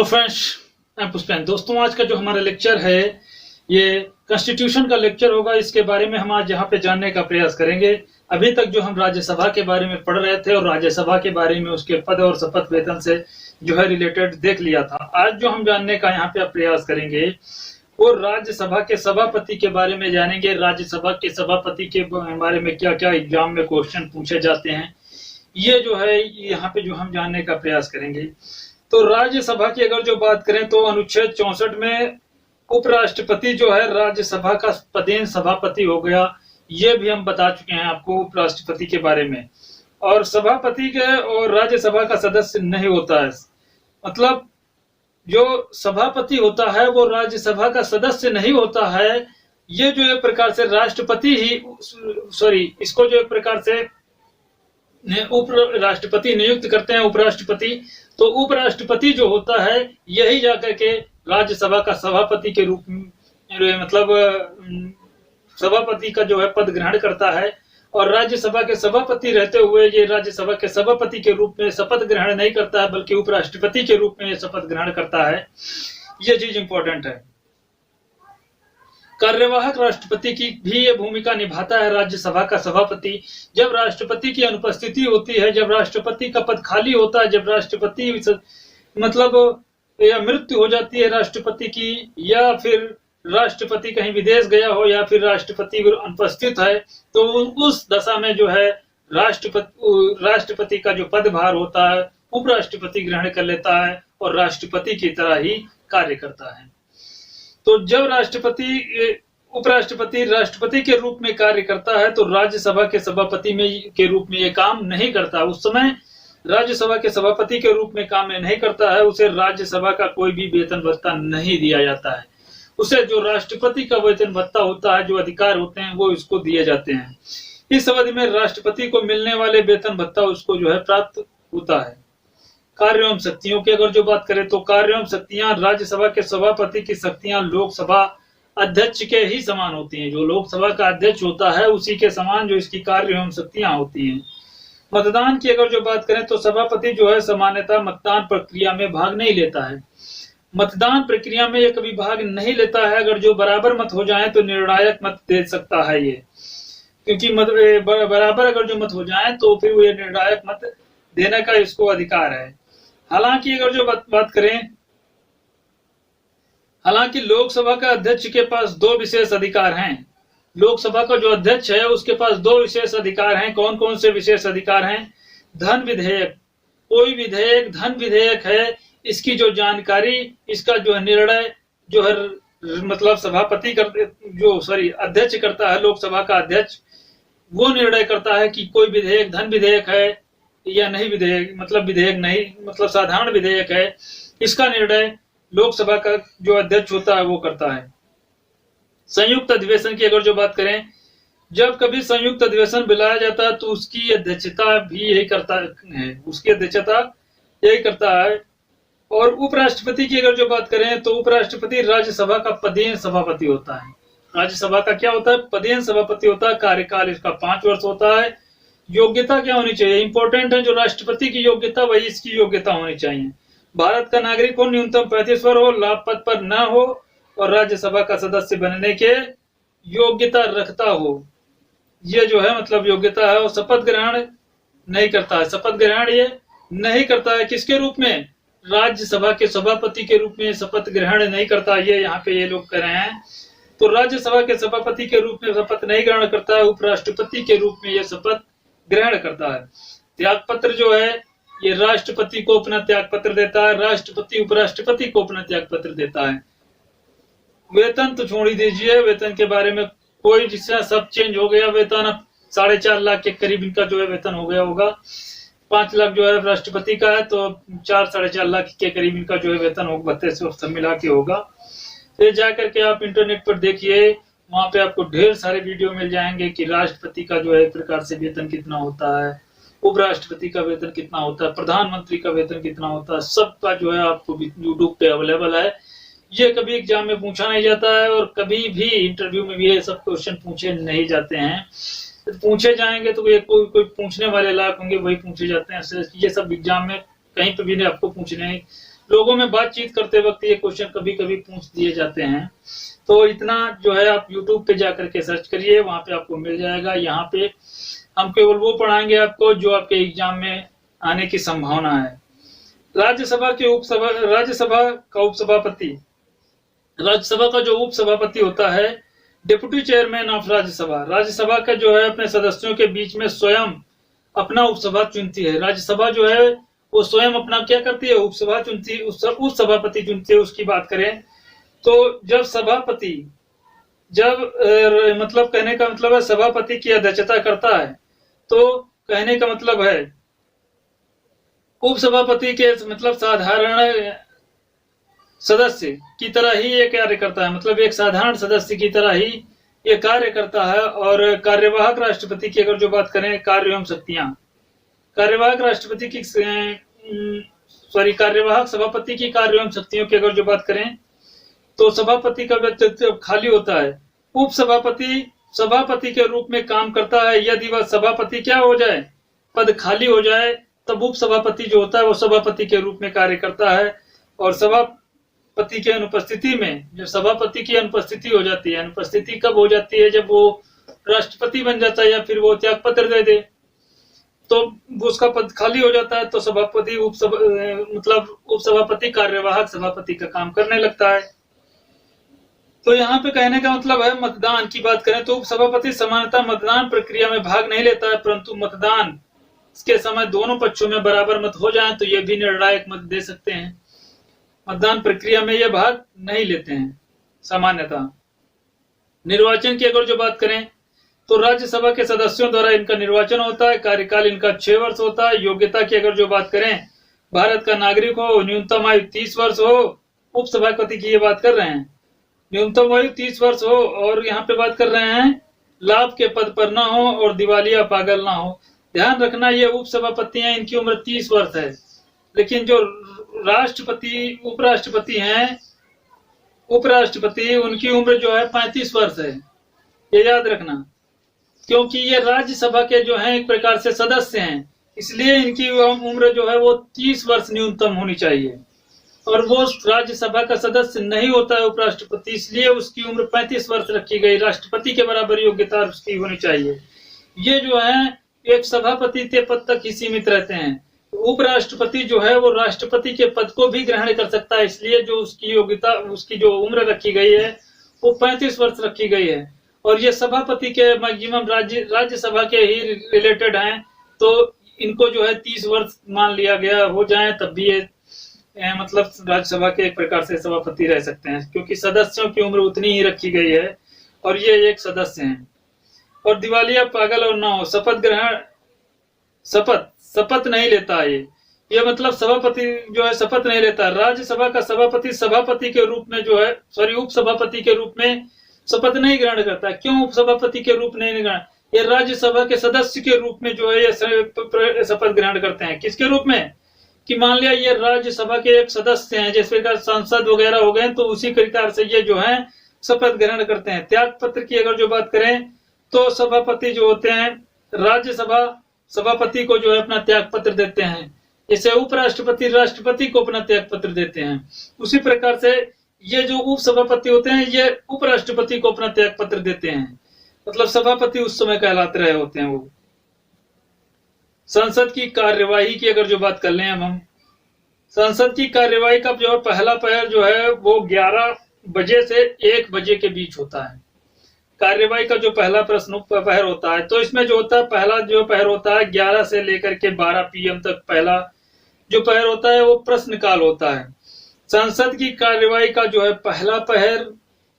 Friends, मैं पुष्पेंद्र। दोस्तों, आज का जो हमारा लेक्चर है ये कॉन्स्टिट्यूशन का लेक्चर होगा। इसके बारे में हम आज यहाँ पे जानने का प्रयास करेंगे। अभी तक जो हम राज्यसभा के बारे में पढ़ रहे थे और राज्यसभा के बारे में उसके पद और शपथ वेतन से जो है रिलेटेड देख लिया था। आज जो हम जानने का यहाँ पे प्रयास करेंगे वो राज्यसभा के सभापति के बारे में जानेंगे। राज्यसभा के सभापति के बारे में क्या क्या एग्जाम में क्वेश्चन पूछे जाते हैं, ये जो है यहाँ पे जो हम जानने का प्रयास करेंगे। तो राज्यसभा की अगर जो बात करें तो अनुच्छेद 64 में उपराष्ट्रपति जो है राज्यसभा का पदेन सभापति हो गया। ये भी हम बता चुके हैं आपको उपराष्ट्रपति के बारे में। और सभापति के और राज्यसभा का सदस्य नहीं होता है, मतलब जो सभापति होता है वो राज्यसभा का सदस्य नहीं होता है। ये जो एक प्रकार से राष्ट्रपति ही इसको जो एक प्रकार से उप राष्ट्रपति नियुक्त करते हैं, उपराष्ट्रपति। तो उपराष्ट्रपति जो होता है यही जाकर के राज्यसभा का सभापति के रूप में, मतलब सभापति का जो है पद ग्रहण करता है। और राज्यसभा के सभापति रहते हुए ये राज्यसभा के सभापति के रूप में शपथ ग्रहण नहीं करता है, बल्कि उपराष्ट्रपति के रूप में शपथ ग्रहण करता है। ये चीज इंपॉर्टेंट है। कार्यवाहक राष्ट्रपति की भी ये भूमिका निभाता है राज्यसभा का सभापति। जब राष्ट्रपति की अनुपस्थिति होती है, जब राष्ट्रपति का पद खाली होता है, जब राष्ट्रपति मतलब या मृत्यु हो जाती है राष्ट्रपति की, या फिर राष्ट्रपति कहीं विदेश गया हो, या फिर राष्ट्रपति अनुपस्थित है, तो उस दशा में जो है राष्ट्रपति का जो पदभार होता है उपराष्ट्रपति ग्रहण कर लेता है और राष्ट्रपति की तरह ही कार्य करता है। तो जब उपराष्ट्रपति राष्ट्रपति के रूप में कार्य करता है तो राज्यसभा के सभापति के रूप में ये काम नहीं करता। उस समय राज्यसभा के सभापति के रूप में काम नहीं करता है। उसे राज्यसभा का कोई भी वेतन भत्ता नहीं दिया जाता है। उसे जो राष्ट्रपति का वेतन भत्ता होता है, जो अधिकार होते हैं, वो इसको दिए जाते हैं। इस अवधि में राष्ट्रपति को मिलने वाले वेतन भत्ता उसको जो है प्राप्त होता है। कार्य एवं शक्तियों की अगर जो बात करें तो कार्य एवं शक्तियां, राज्यसभा के सभापति की शक्तियां लोकसभा अध्यक्ष के ही समान होती हैं। जो लोकसभा का अध्यक्ष होता है उसी के समान जो इसकी कार्य एवं शक्तियां होती हैं। मतदान की अगर जो बात करें तो सभापति जो है सामान्यतः मतदान प्रक्रिया में भाग नहीं लेता है। मतदान प्रक्रिया में ये कभी भाग नहीं लेता है। अगर जो बराबर मत हो जाए तो निर्णायक मत दे सकता है ये, क्योंकि बराबर अगर जो मत हो जाए तो फिर वो ये निर्णायक मत देने का इसको अधिकार है। हालांकि अगर जो बात करें, हालांकि लोकसभा का अध्यक्ष के पास दो विशेष अधिकार हैं। लोकसभा का जो अध्यक्ष है उसके पास दो विशेष अधिकार हैं। कौन कौन से विशेष अधिकार हैं? धन विधेयक, कोई विधेयक धन विधेयक है, इसकी जो जानकारी, इसका जो निर्णय जो है मतलब सभापति अध्यक्ष करता है। लोकसभा का अध्यक्ष वो निर्णय करता है कि कोई विधेयक धन विधेयक है या नहीं, विधेयक नहीं, मतलब साधारण विधेयक है। इसका निर्णय लोकसभा का जो अध्यक्ष होता है वो करता है। संयुक्त अधिवेशन की अगर जो बात करें, जब कभी संयुक्त अधिवेशन बुलाया जाता है तो उसकी अध्यक्षता भी यही करता है, उसकी अध्यक्षता यही करता है। और उपराष्ट्रपति की अगर जो बात करें तो उपराष्ट्रपति राज्यसभा का पदेन सभापति होता है। राज्यसभा का क्या होता है? पदेन सभापति होता है। कार्यकाल इसका 5 वर्ष होता है। योग्यता क्या होनी चाहिए? इंपॉर्टेंट है जो राष्ट्रपति की योग्यता, वही इसकी योग्यता होनी चाहिए। भारत का नागरिक हो, न्यूनतम 35 वर्ष हो, लाभ पद पर न हो और राज्यसभा का सदस्य बनने के योग्यता रखता हो। ये जो है मतलब योग्यता है। और शपथ ग्रहण नहीं करता है। शपथ ग्रहण ये नहीं करता है। किसके रूप में? राज्यसभा के सभापति के रूप में शपथ ग्रहण नहीं करता। ये यहाँ पे ये लोग कह रहे हैं। तो राज्यसभा के सभापति के रूप में शपथ नहीं ग्रहण करता है। उपराष्ट्रपति के रूप में यह शपथ ग्रहण करता है। त्याग पत्र जो है ये राष्ट्रपति को अपना त्याग पत्र देता है। राष्ट्रपति उपराष्ट्रपति को अपना त्याग पत्र देता है। वेतन तो छोड़ ही दीजिए, वेतन के बारे में कोई, जिससे सब चेंज हो गया। वेतन अब 4.5 लाख के करीब इनका जो है वेतन हो गया होगा। 5 लाख जो है राष्ट्रपति का है, तो 4-4.5 लाख के करीब इनका जो है वेतन होगा, भत्ते से सब मिला के होगा। फिर जाकर के आप इंटरनेट पर देखिए, वहां पे आपको ढेर सारे वीडियो मिल जाएंगे कि राष्ट्रपति का जो है एक प्रकार से वेतन कितना होता है, उपराष्ट्रपति का वेतन कितना होता है, प्रधानमंत्री का वेतन कितना होता है। सबका जो है आपको यूट्यूब पे अवेलेबल है। ये कभी एग्जाम में पूछा नहीं जाता है और कभी भी इंटरव्यू में भी ये सब क्वेश्चन पूछे नहीं जाते हैं। पूछे जाएंगे तो कोई पूछने वाले लायक होंगे वही पूछे जाते हैं। ये सब एग्जाम में कहीं पे भी आपको पूछने लोगों में बातचीत करते वक्त ये क्वेश्चन कभी कभी पूछ दिए जाते हैं। तो इतना जो है आप YouTube पे जा करके सर्च करिए, वहां पे आपको मिल जाएगा। यहाँ पे हम केवल वो पढ़ाएंगे आपको जो आपके एग्जाम में आने की संभावना है। राज्यसभा का जो उपसभापति होता है deputy chairman of Rajya Sabha. Rajya Sabha का जो है अपने सदस्यों के बीच में स्वयं अपना उपसभा चुनती है। राज्यसभा जो है वो स्वयं अपना क्या करती है, उपसभा चुनती, उपसभापति चुनती है। उसकी बात करें तो जब सभापति मतलब कहने का मतलब है सभापति की अध्यक्षता करता है, तो कहने का मतलब है उपसभापति के मतलब साधारण सदस्य की तरह ही ये कार्य करता है, मतलब एक साधारण सदस्य की तरह ही ये कार्य करता है। और कार्यवाहक राष्ट्रपति की अगर जो बात करें, कार्य एवं शक्तियां, कार्यवाहक राष्ट्रपति की कार्यवाहक सभापति की कार्य एवं शक्तियों की अगर जो बात करें तो सभापति का व्यक्तित्व खाली होता है। उपसभापति सभापति के रूप में काम करता है। यदि वह सभापति क्या हो जाए, पद खाली हो जाए, तब उपसभापति जो होता है वो सभापति के रूप में कार्य करता है। और सभापति के अनुपस्थिति में, जब सभापति की अनुपस्थिति हो जाती है, अनुपस्थिति कब हो जाती है, जब वो राष्ट्रपति बन जाता है या फिर वो त्याग पत्र दे दे, तो उसका पद खाली हो जाता है, तो सभापति उपसभापति कार्यवाहक सभापति का काम करने लगता है। तो यहाँ पे कहने का मतलब है, मतदान की बात करें तो उपसभापति सामान्यतः मतदान प्रक्रिया में भाग नहीं लेता है, परंतु मतदान के समय दोनों पक्षों में बराबर मत हो जाए तो ये भी निर्णायक मत दे सकते हैं। मतदान प्रक्रिया में ये भाग नहीं लेते हैं सामान्यतः। निर्वाचन की अगर जो बात करें तो राज्यसभा के सदस्यों द्वारा इनका निर्वाचन होता है। कार्यकाल इनका 6 वर्ष होता है। योग्यता की अगर जो बात करें, भारत का नागरिक हो, न्यूनतम आयु 30 वर्ष हो। उपसभापति की ये बात कर रहे हैं, न्यूनतम आयु 30 वर्ष हो। और यहाँ पे बात कर रहे हैं लाभ के पद पर ना हो और दिवालिया पागल ना हो। ध्यान रखना, ये उपसभापति हैं, इनकी उम्र 30 वर्ष है, लेकिन जो राष्ट्रपति उपराष्ट्रपति उनकी उम्र जो है 35 वर्ष है। ये याद रखना, क्योंकि ये राज्यसभा के जो हैं एक प्रकार से सदस्य हैं, इसलिए इनकी उम्र जो है वो 30 वर्ष न्यूनतम होनी चाहिए। और वो राज्यसभा का सदस्य नहीं होता है उपराष्ट्रपति, इसलिए उसकी उम्र 35 वर्ष रखी गई। राष्ट्रपति के बराबर योग्यता उसकी होनी चाहिए। ये जो है एक सभापति के पद तक ही सीमित रहते हैं। उपराष्ट्रपति जो है वो राष्ट्रपति के पद को भी ग्रहण कर सकता है, इसलिए जो उसकी योग्यता, उसकी जो उम्र रखी गई है वो 35 वर्ष रखी गई है। और ये सभापति के मैक्सिमम राज्यसभा के ही रिलेटेड हैं, तो इनको जो है 30 वर्ष मान लिया गया हो जाए तब भी ये मतलब राज्यसभा के एक प्रकार से सभापति रह सकते हैं, क्योंकि सदस्यों की उम्र उतनी ही रखी गई है और ये एक सदस्य हैं। और दिवालिया पागल और ना हो, शपथ नहीं लेता है ये मतलब सभापति जो है शपथ नहीं लेता। राज्यसभा का सभापति सभापति के रूप में जो है उपसभापति के रूप में शपथ नहीं ग्रहण करता। क्यों उपसभापति के रूप नहीं ग्रहण, ये राज्यसभा के सदस्य के रूप में जो है ये शपथ ग्रहण करते हैं। किसके रूप में, कि मान लिया ये राज्यसभा के एक सदस्य हैं, जैसे सांसद वगैरह हो गए, तो उसी प्रकार से ये जो है शपथ ग्रहण करते हैं। त्याग पत्र की अगर जो बात करें तो सभापति जो होते हैं राज्यसभा सभापति को जो है अपना त्याग पत्र देते हैं, जैसे उपराष्ट्रपति राष्ट्रपति को अपना त्याग पत्र देते हैं, उसी प्रकार से ये जो उप सभापति होते हैं ये उपराष्ट्रपति को अपना त्याग पत्र देते हैं। मतलब सभापति उस समय कहलाते रहे होते हैं वो। संसद की कार्यवाही की अगर जो बात कर लें हम संसद की कार्यवाही का जो पहला पहर जो है वो 11 बजे से 1 बजे के बीच होता है। कार्यवाही का जो पहला प्रश्न पहर होता है, तो इसमें जो होता है पहला जो पहर होता है 11 से लेकर के 12 PM तक पहला जो पहर होता है वो प्रश्नकाल होता है। संसद की कार्यवाही का जो है पहला पहर,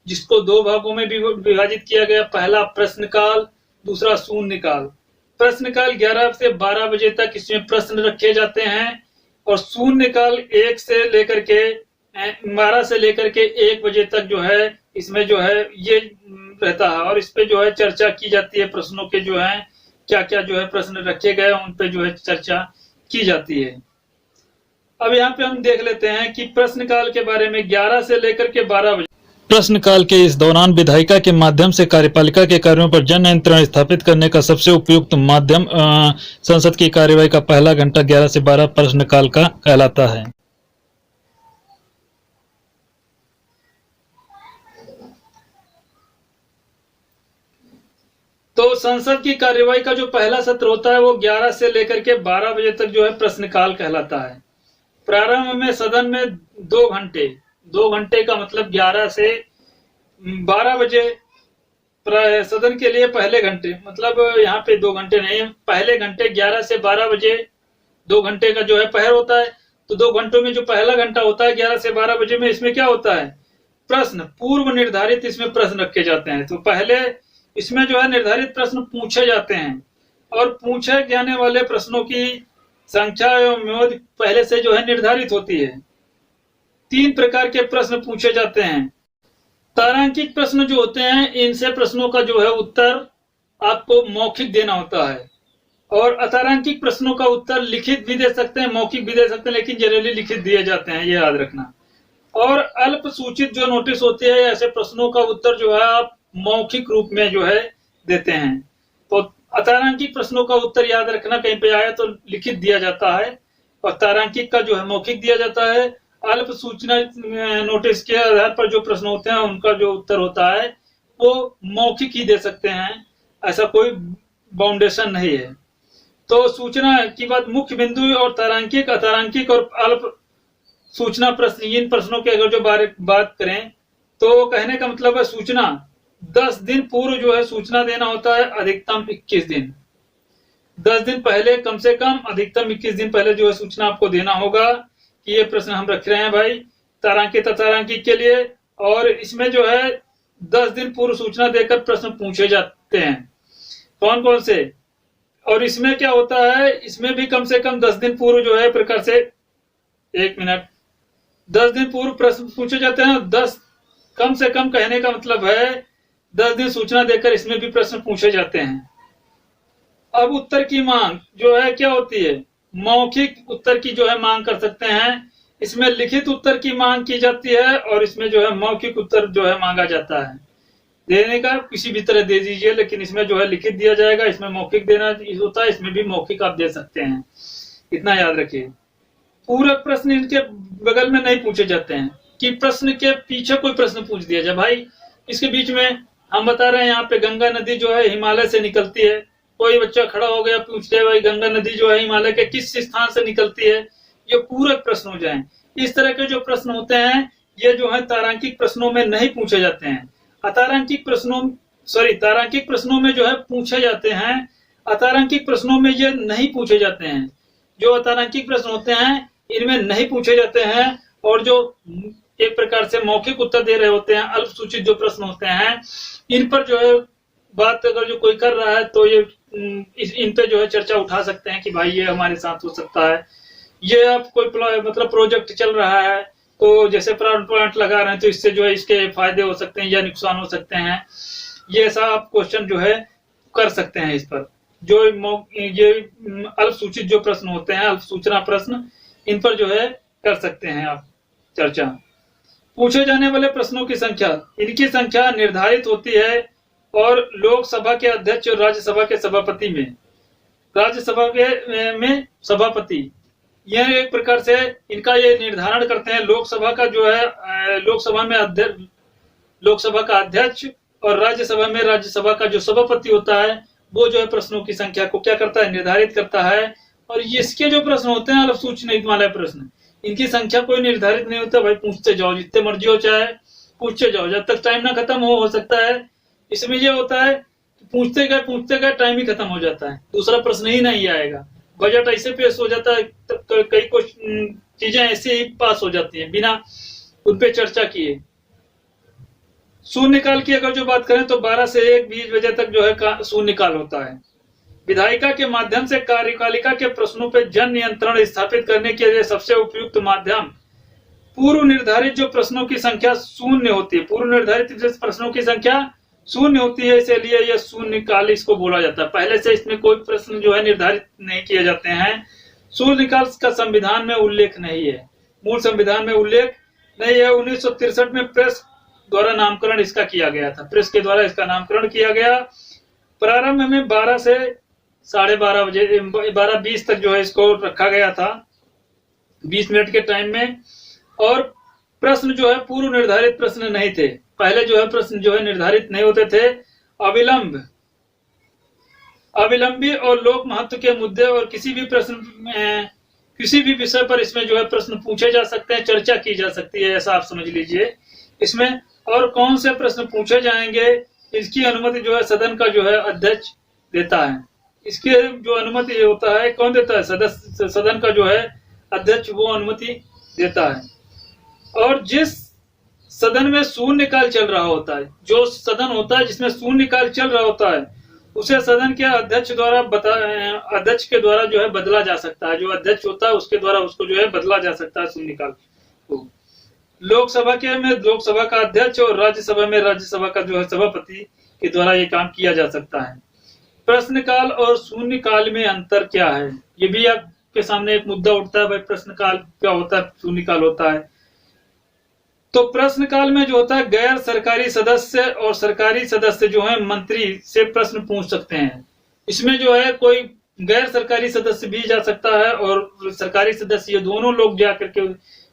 जिसको 2 भागों में विभाजित किया गया, पहला प्रश्नकाल, दूसरा शून्यकाल। प्रश्नकाल 11 से 12 बजे तक इसमें प्रश्न रखे जाते हैं और शून्यकाल 1 से लेकर के 12 से लेकर के 1 बजे तक जो है इसमें जो है ये रहता है और इस पे जो है चर्चा की जाती है। प्रश्नों के जो है क्या क्या जो है प्रश्न रखे गए उन पे जो है चर्चा की जाती है। अब यहाँ पे हम देख लेते हैं कि प्रश्नकाल के बारे में 11 से लेकर के 12 बजे। प्रश्नकाल के इस दौरान विधायिका के माध्यम से कार्यपालिका के कार्यों पर जन नियंत्रण स्थापित करने का सबसे उपयुक्त माध्यम संसद की कार्यवाही का पहला घंटा 11 से 12 प्रश्नकाल का कहलाता है। तो संसद की कार्यवाही का जो पहला सत्र होता है वो 11 से लेकर के 12 बजे तक जो है प्रश्नकाल कहलाता है। प्रारंभ में सदन में 2 घंटे का मतलब 11 से 12 बजे सदन के लिए पहले घंटे, मतलब यहाँ पे 2 घंटे नहीं, पहले घंटे 11 से 12 बजे 2 घंटे का जो है पहर होता है। तो 2 घंटों में जो पहला घंटा होता है 11 से 12 बजे में, इसमें क्या होता है, प्रश्न पूर्व निर्धारित इसमें प्रश्न रखे जाते हैं। तो पहले इसमें जो है निर्धारित प्रश्न पूछे जाते हैं और पूछे जाने वाले प्रश्नों की संख्या एवं म्याद पहले से जो है निर्धारित होती है। 3 प्रकार के प्रश्न पूछे जाते हैं। तारांकित प्रश्न जो होते हैं, इनसे प्रश्नों का जो है उत्तर आपको मौखिक देना होता है, और अतारांकिक प्रश्नों का उत्तर लिखित भी दे सकते हैं, मौखिक भी दे सकते हैं, लेकिन जनरली लिखित दिए जाते हैं, ये याद रखना। और अल्प सूचित जो नोटिस होती है, ऐसे प्रश्नों का उत्तर जो है आप मौखिक रूप में जो है देते हैं। तो अतारांकिक प्रश्नों का उत्तर याद रखना, कहीं पे आया तो लिखित दिया जाता है और तारांकिक का जो है मौखिक दिया जाता है। अल्प सूचना नोटिस के आधार पर जो प्रश्न होते हैं उनका जो उत्तर होता है वो मौखिक ही दे सकते हैं, ऐसा कोई बाउंडेशन नहीं है। तो सूचना की बात, मुख्य बिंदु और तारांकिक, अतारांकिक और अल्प सूचना प्रश्न, इन प्रश्नों के अगर जो बात करें तो कहने का मतलब है सूचना 10 दिन पूर्व जो है सूचना देना होता है, अधिकतम 21 दिन। 10 दिन पहले कम से कम, अधिकतम 21 दिन पहले जो है सूचना आपको देना होगा कि ये प्रश्न हम रख रहे हैं भाई तारांकित अतारांकिक के लिए। और इसमें जो है 10 दिन पूर्व सूचना देकर प्रश्न पूछे जाते हैं। कौन कौन से? और इसमें क्या होता है, इसमें भी कम से कम 10 दिन पूर्व जो है प्रकार से 1 मिनट 10 दिन पूर्व प्रश्न पूछे जाते हैं। 10 कम से कम कहने का मतलब है 10 दिन सूचना देकर इसमें भी प्रश्न पूछे जाते हैं। अब उत्तर की मांग जो है क्या होती है, मौखिक उत्तर की जो है मांग कर सकते हैं। इसमें लिखित उत्तर की मांग की जाती है और इसमें जो है मौखिक उत्तर जो है मांगा जाता है। देने का किसी भी तरह दे दीजिए, लेकिन इसमें जो है लिखित दिया जाएगा, इसमें मौखिक देना होता है, इसमें भी मौखिक आप दे सकते हैं, इतना याद रखिए। पूरक प्रश्न इनके बगल में नहीं पूछे जाते हैं कि प्रश्न के पीछे कोई प्रश्न पूछ दिया जाए। भाई इसके बीच में हम बता रहे हैं यहाँ पे गंगा नदी जो है हिमालय से निकलती है, कोई बच्चा खड़ा हो गया पूछ ले भाई गंगा नदी जो है हिमालय के किस स्थान से निकलती है, ये पूरक प्रश्न हो जाए। इस तरह के जो प्रश्न होते हैं ये जो है तारांकिक प्रश्नों में नहीं पूछे जाते हैं। तारांकिक प्रश्नों में जो है पूछे जाते हैं, अतारांकिक प्रश्नों में ये नहीं पूछे जाते हैं। जो अतारांकिक प्रश्न होते हैं इनमें नहीं पूछे जाते हैं, और जो एक प्रकार से मौखिक उत्तर दे रहे होते हैं, अल्प सूचित जो प्रश्न होते हैं, इन पर जो है बात अगर जो कोई कर रहा है तो ये इन पे जो है चर्चा उठा सकते हैं कि भाई ये हमारे साथ हो सकता है। ये आप कोई मतलब प्रोजेक्ट चल रहा है तो जैसे प्लांट लगा रहे हैं तो इससे जो है इसके फायदे हो सकते हैं या नुकसान हो सकते हैं, ये ऐसा आप क्वेश्चन जो है कर सकते हैं। इस पर जो ये अल्प सूचित जो प्रश्न होते हैं, अल्प सूचना प्रश्न, इन पर जो है कर सकते हैं आप चर्चा। पूछे जाने वाले प्रश्नों की संख्या, इनकी संख्या निर्धारित होती है और लोकसभा के अध्यक्ष और राज्यसभा के सभापति में, राज्यसभा के में सभापति, यह एक प्रकार से इनका ये निर्धारण करते हैं। लोकसभा का जो है लोकसभा में अध्यक्ष, लोकसभा का अध्यक्ष, और राज्यसभा में राज्यसभा का जो सभापति होता है वो जो है प्रश्नों की संख्या को क्या करता है, निर्धारित करता है। और इसके जो प्रश्न होते हैं अल्प सूचित वाले प्रश्न, इनकी संख्या कोई निर्धारित नहीं होता, भाई पूछते जाओ जितने मर्जी हो, चाहे पूछते जाओ जब तक टाइम ना खत्म हो सकता है। इसमें ये होता है पूछते गए टाइम ही खत्म हो जाता है, दूसरा प्रश्न ही नहीं आएगा। बजट ऐसे पेश हो जाता है, कई कुछ चीजें ऐसे ही पास हो जाती हैं बिना उन पे चर्चा किए। शून्यकाल की अगर जो बात करें तो 12 से 1 20 बजे तक जो है शून्यकाल होता है। विधायिका के माध्यम से कार्यपालिका के प्रश्नों पर जन नियंत्रण स्थापित करने के लिए सबसे उपयुक्त माध्यम पूर्व निर्धारित जो प्रश्नों की संख्या शून्य होती है, पूर्व निर्धारित प्रश्नों की संख्या शून्य होती है, इसलिए यह शून्यकाल इसको बोला जाता है। पहले से इसमें कोई प्रश्न जो है निर्धारित नहीं किए जाते हैं। शून्यकाल का संविधान में उल्लेख नहीं है, मूल संविधान में उल्लेख नहीं है। 1963 में प्रेस द्वारा नामकरण इसका किया गया था, प्रेस के द्वारा इसका नामकरण किया गया। प्रारंभ में 12 से 12:30 बजे 12:20 तक जो है इसको रखा गया था, 20 मिनट के टाइम में। और प्रश्न जो है पूर्व निर्धारित प्रश्न नहीं थे, पहले जो है प्रश्न जो है निर्धारित नहीं होते थे। अविलंब अविलंबी और लोक महत्व के मुद्दे और किसी भी प्रश्न किसी भी विषय पर इसमें जो है प्रश्न पूछे जा सकते हैं, चर्चा की जा सकती है, ऐसा आप समझ लीजिए इसमें। और कौन से प्रश्न पूछे जाएंगे इसकी अनुमति जो है सदन का जो है अध्यक्ष देता है। इसकी जो अनुमति होता है कौन देता है? सदस्य, सदन का जो है अध्यक्ष वो अनुमति देता है। और जिस सदन में शून्यकाल चल रहा होता है, जो सदन होता है जिसमें शून्यकाल चल रहा होता है, उसे सदन के अध्यक्ष द्वारा अध्यक्ष के द्वारा जो है बदला जा सकता है। जो अध्यक्ष होता है उसके द्वारा उसको जो है बदला जा सकता है शून्यकाल को। लोकसभा में लोकसभा का अध्यक्ष और राज्यसभा में राज्यसभा का जो है सभापति के द्वारा ये काम किया जा सकता है। प्रश्नकाल और शून्यकाल में अंतर क्या है, ये भी आपके सामने एक मुद्दा उठता है, भाई प्रश्नकाल क्या होता है, शून्यकाल होता है। तो प्रश्नकाल में जो होता है गैर सरकारी सदस्य और सरकारी सदस्य जो है मंत्री से प्रश्न पूछ सकते हैं। इसमें जो है कोई गैर सरकारी सदस्य भी जा सकता है और सरकारी सदस्य, ये दोनों लोग जाकर के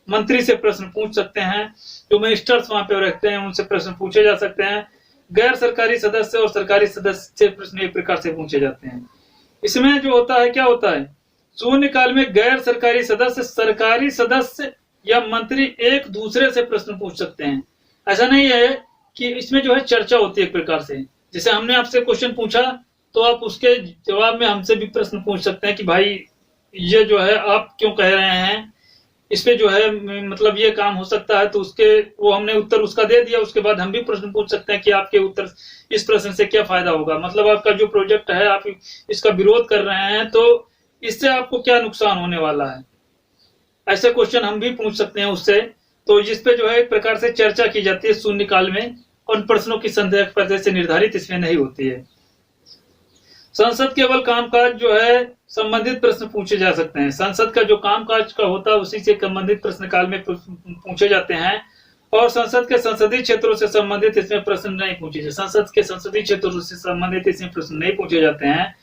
मंत्री से प्रश्न पूछ सकते हैं। जो मिनिस्टर्स वहां पे रहते हैं उनसे प्रश्न पूछे जा सकते हैं। गैर सरकारी सदस्य और सरकारी सदस्य से प्रश्न एक प्रकार से पूछे जाते हैं। इसमें जो होता है क्या होता है, शून्यकाल में गैर सरकारी सदस्य, सरकारी सदस्य या मंत्री एक दूसरे से प्रश्न पूछ सकते हैं। ऐसा नहीं है कि इसमें जो है चर्चा होती है एक प्रकार से। जैसे हमने आपसे क्वेश्चन पूछा तो आप उसके जवाब में हमसे भी प्रश्न पूछ सकते हैं कि भाई ये जो है आप क्यों कह रहे हैं, इस पे जो है मतलब ये काम हो सकता है, तो उसके वो हमने उत्तर उसका दे दिया। उसके बाद हम भी प्रश्न पूछ सकते हैं कि आपके उत्तर इस प्रश्न से क्या फायदा होगा, मतलब आपका जो प्रोजेक्ट है आप इसका विरोध कर रहे हैं तो इससे आपको क्या नुकसान होने वाला है। ऐसे क्वेश्चन हम भी पूछ सकते हैं उससे। तो जिस पे जो है एक प्रकार से चर्चा की जाती है शून्यकाल में। उन प्रश्नों की संदेह पहले से निर्धारित इसमें नहीं होती है। संसद केवल कामकाज जो है संबंधित प्रश्न पूछे जा सकते हैं। संसद का जो कामकाज का होता है उसी से संबंधित प्रश्नकाल में पूछे जाते हैं। और संसद के संसदीय क्षेत्रों से संबंधित इसमें प्रश्न नहीं पूछे जाते। संसद के संसदीय क्षेत्रों से संबंधित इसमें प्रश्न नहीं पूछे जाते हैं।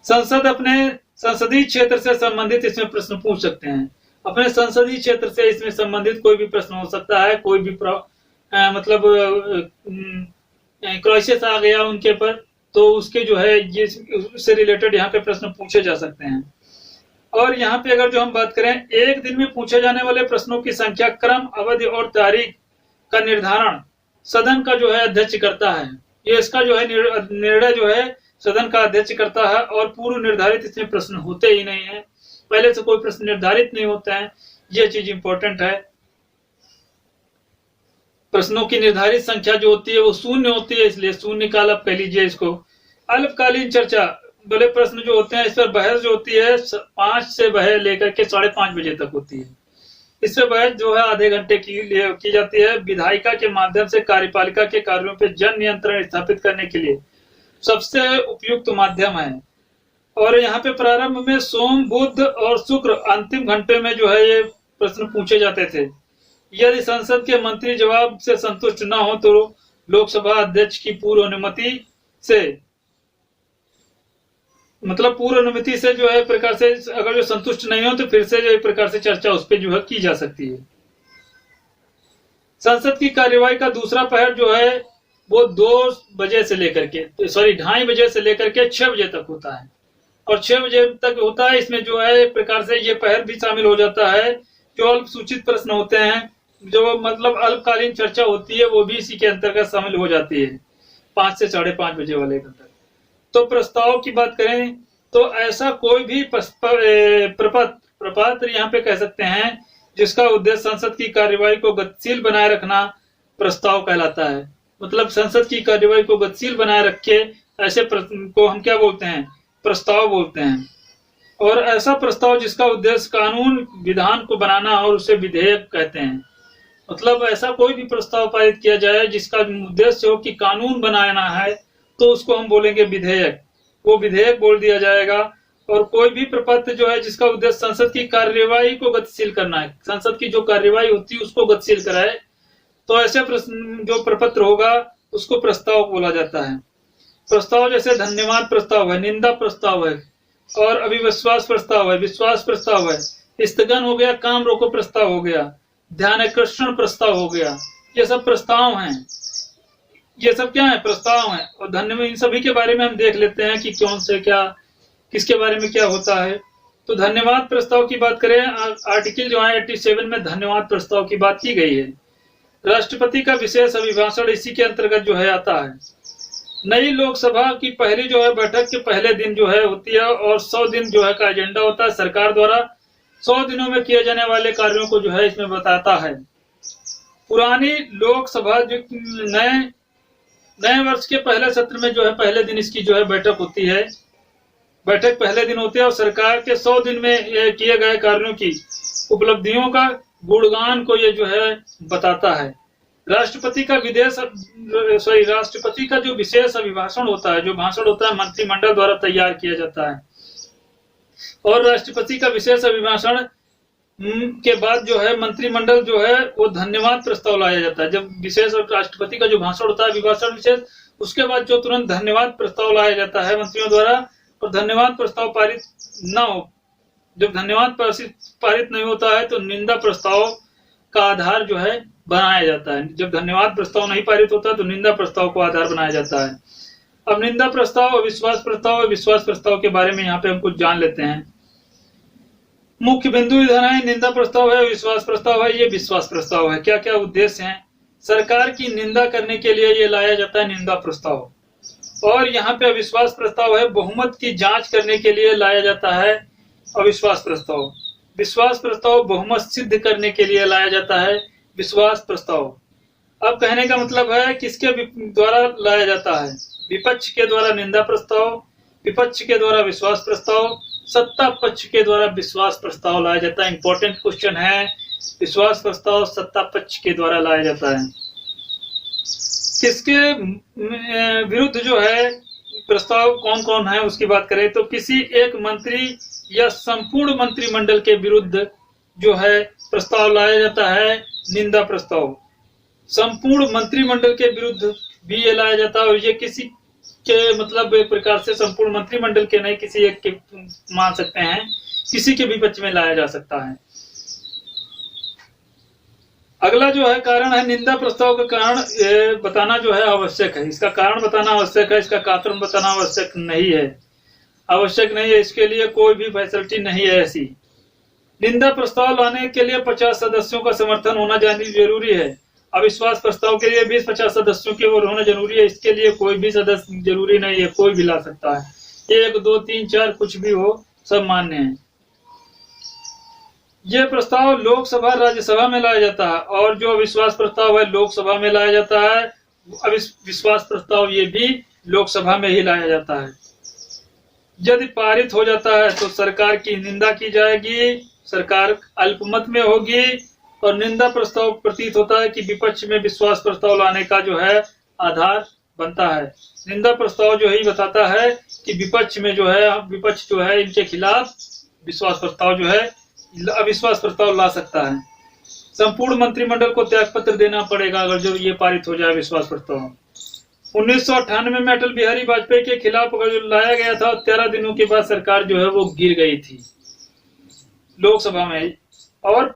संसद अपने संसदीय क्षेत्र से संबंधित इसमें प्रश्न पूछ सकते हैं। अपने संसदीय क्षेत्र से इसमें संबंधित कोई भी प्रश्न हो सकता है। कोई भी मतलब क्राइसिस आ गया उनके पर तो उसके जो है ये उससे रिलेटेड यहाँ पे प्रश्न पूछे जा सकते हैं। और यहाँ पे अगर जो हम बात करें एक दिन में पूछे जाने वाले प्रश्नों की संख्या, क्रम, अवधि और तारीख का निर्धारण सदन का जो है अध्यक्ष करता है। ये इसका जो है निर्णय जो है सदन का अध्यक्ष करता है। और पूर्व निर्धारित इसमें प्रश्न होते ही नहीं है, पहले से कोई प्रश्न निर्धारित नहीं होता है। ये चीज इंपॉर्टेंट है। प्रश्नों की निर्धारित संख्या जो होती है वो शून्य होती है, इसलिए शून्यकाल आप कह लीजिए इसको। अल्पकालीन चर्चा बड़े प्रश्न जो होते हैं इस पर बहस जो होती है 5 से बहस लेकर के 5:30 बजे तक होती है। इस पर बहस जो है आधे घंटे की जाती है। विधायिका के माध्यम से कार्यपालिका के कार्यों पर जन नियंत्रण स्थापित करने के लिए सबसे उपयुक्त माध्यम है। और यहाँ पे प्रारंभ में सोम, बुध और शुक्र अंतिम घंटे में जो है ये प्रश्न पूछे जाते थे। यदि संसद के मंत्री जवाब से संतुष्ट न हो तो लोकसभा अध्यक्ष की पूर्व अनुमति से, मतलब पूर्व अनुमति से जो है प्रकार से अगर जो संतुष्ट नहीं हो तो फिर से जो एक प्रकार से चर्चा उस पर जो है की जा सकती है। संसद की कार्यवाही का दूसरा पहर जो है वो 2 बजे से लेकर के 2:30 बजे से लेकर के 6 बजे तक होता है। और 6 बजे तक होता है। इसमें जो है एक प्रकार से ये पहर भी शामिल हो जाता है। जो अल्प सूचित प्रश्न होते हैं, जो मतलब अल्पकालीन चर्चा होती है वो भी इसी के अंतर्गत शामिल हो जाती है 5 से 5:30 बजे वाले के अंतर्गत। तो प्रस्ताव की बात करें तो ऐसा कोई भी प्रपत्र यहाँ पे कह सकते हैं जिसका उद्देश्य संसद की कार्यवाही को गतिशील बनाए रखना प्रस्ताव कहलाता है। मतलब संसद की कार्यवाही को गतिशील बनाए रखे ऐसे प्रश्न को हम क्या बोलते हैं, प्रस्ताव बोलते हैं। और ऐसा प्रस्ताव जिसका उद्देश्य कानून विधान को बनाना और उसे विधेयक कहते हैं। मतलब ऐसा कोई भी प्रस्ताव पारित किया जाए जिसका उद्देश्य हो कि कानून बनाना है तो उसको हम बोलेंगे विधेयक, वो विधेयक बोल दिया जाएगा। और कोई भी प्रपत्र जो है जिसका उद्देश्य संसद की कार्यवाही को गतिशील करना है, संसद की जो कार्यवाही होती है उसको गतिशील कराए, तो ऐसे प्रश्न जो प्रपत्र होगा उसको प्रस्ताव बोला जाता है। प्रस्ताव जैसे धन्यवाद प्रस्ताव है, निंदा प्रस्ताव है और अविश्वास प्रस्ताव है, विश्वास प्रस्ताव है, स्थगन हो गया, काम रोको प्रस्ताव हो गया, ध्यानाकर्षण प्रस्ताव हो गया, ये सब प्रस्ताव हैं। ये सब क्या है, प्रस्ताव है। और धन्यवाद, इन सभी के बारे में हम देख लेते हैं कि कौन से क्या, किसके बारे में क्या होता है। तो धन्यवाद प्रस्ताव की बात करें, आर्टिकल जो है 87 में धन्यवाद प्रस्ताव की बात की गई है। राष्ट्रपति का विशेष अभिभाषण इसी के अंतर्गत जो है आता है। नई लोकसभा की पहली जो है बैठक के पहले दिन जो है होती है और 100 दिन जो है का एजेंडा होता है। सरकार द्वारा 100 दिनों में किए जाने वाले कार्यों को जो है इसमें बताता है। पुरानी लोकसभा जो नए वर्ष के पहले सत्र में जो है पहले दिन इसकी जो है बैठक होती है। बैठक पहले दिन होती है और सरकार के 100 दिन में किए गए कार्यों की उपलब्धियों का गुणगान को ये जो है बताता है। राष्ट्रपति का जो विशेष अभिभाषण होता है, जो भाषण होता है, मंत्रिमंडल द्वारा तैयार किया जाता है। और राष्ट्रपति का विशेष अभिभाषण के बाद जो है मंत्रिमंडल जो है वो धन्यवाद प्रस्ताव लाया जाता है। जब विशेष राष्ट्रपति का जो भाषण होता है, अभिभाषण विशेष, उसके बाद जो तुरंत धन्यवाद प्रस्ताव लाया जाता है मंत्रियों द्वारा। और धन्यवाद प्रस्ताव पारित न हो, जब धन्यवाद पारित नहीं होता है तो निंदा प्रस्ताव का आधार जो है बनाया जाता है। जब धन्यवाद प्रस्ताव नहीं पारित होता तो निंदा प्रस्ताव को आधार बनाया जाता है। अब निंदा प्रस्ताव और विश्वास प्रस्ताव और विश्वास प्रस्ताव के बारे में यहाँ पे हम कुछ जान लेते हैं। मुख्य बिंदु इधर है, निंदा प्रस्ताव है, विश्वास प्रस्ताव है, ये विश्वास प्रस्ताव है। क्या क्या उद्देश्य हैं? सरकार की निंदा करने के लिए ये लाया जाता है निंदा प्रस्ताव। और यहाँ पे अविश्वास प्रस्ताव है, बहुमत की जांच करने के लिए लाया जाता है अविश्वास प्रस्ताव। विश्वास प्रस्ताव बहुमत सिद्ध करने के लिए लाया जाता है विश्वास प्रस्ताव। अब कहने का मतलब है किसके द्वारा लाया जाता है? विपक्ष के द्वारा निंदा प्रस्ताव, विपक्ष के द्वारा विश्वास प्रस्ताव, सत्ता पक्ष के द्वारा विश्वास प्रस्ताव लाया जाता है। इंपॉर्टेंट क्वेश्चन है, विश्वास प्रस्ताव सत्ता पक्ष के द्वारा लाया जाता है। किसके विरुद्ध जो है प्रस्ताव कौन कौन है उसकी बात करें तो किसी एक मंत्री या संपूर्ण मंत्रिमंडल के विरुद्ध जो है प्रस्ताव लाया जाता है निंदा प्रस्ताव। संपूर्ण मंत्रिमंडल के विरुद्ध भी ये लाया जाता है और ये किसी के मतलब एक प्रकार से संपूर्ण मंत्रिमंडल के नहीं, किसी एक के मान सकते हैं, किसी के विपक्ष में लाया जा सकता है। अगला जो है कारण है निंदा प्रस्ताव का कारण बताना जो है आवश्यक है। इसका कारण बताना आवश्यक है, इसका कारण बताना आवश्यक नहीं है। आवश्यक नहीं है, इसके लिए कोई भी फैसिलिटी नहीं है ऐसी। निंदा प्रस्ताव लाने के लिए 50 सदस्यों का समर्थन होना जरूरी है। अविश्वास प्रस्ताव के लिए 20-50 सदस्यों के ओर होना जरूरी है। इसके लिए कोई भी सदस्य जरूरी नहीं है, कोई भी ला सकता है। 1, 2, 3, 4 कुछ भी हो, सब मान्य है। यह प्रस्ताव लोकसभा राज्यसभा में लाया जाता है और जो अविश्वास प्रस्ताव है लोकसभा में लाया जाता है। अविश्वास प्रस्ताव ये भी लोकसभा में ही लाया जाता है। यदि पारित हो जाता है तो सरकार की निंदा की जाएगी, सरकार अल्पमत में होगी और निंदा प्रस्ताव प्रतीत होता है कि विपक्ष में विश्वास प्रस्ताव लाने का जो है आधार बनता है। निंदा प्रस्ताव जो है बताता है कि विपक्ष में जो है, विपक्ष जो है इनके खिलाफ विश्वास प्रस्ताव जो है अविश्वास प्रस्ताव ला सकता है। संपूर्ण मंत्रिमंडल को त्यागपत्र देना पड़ेगा अगर जो ये पारित हो जाए विश्वास प्रस्ताव। 1998 में अटल बिहारी वाजपेयी के खिलाफ अगर जो लाया गया था 13 दिनों के बाद सरकार जो है वो गिर गई थी लोकसभा में। और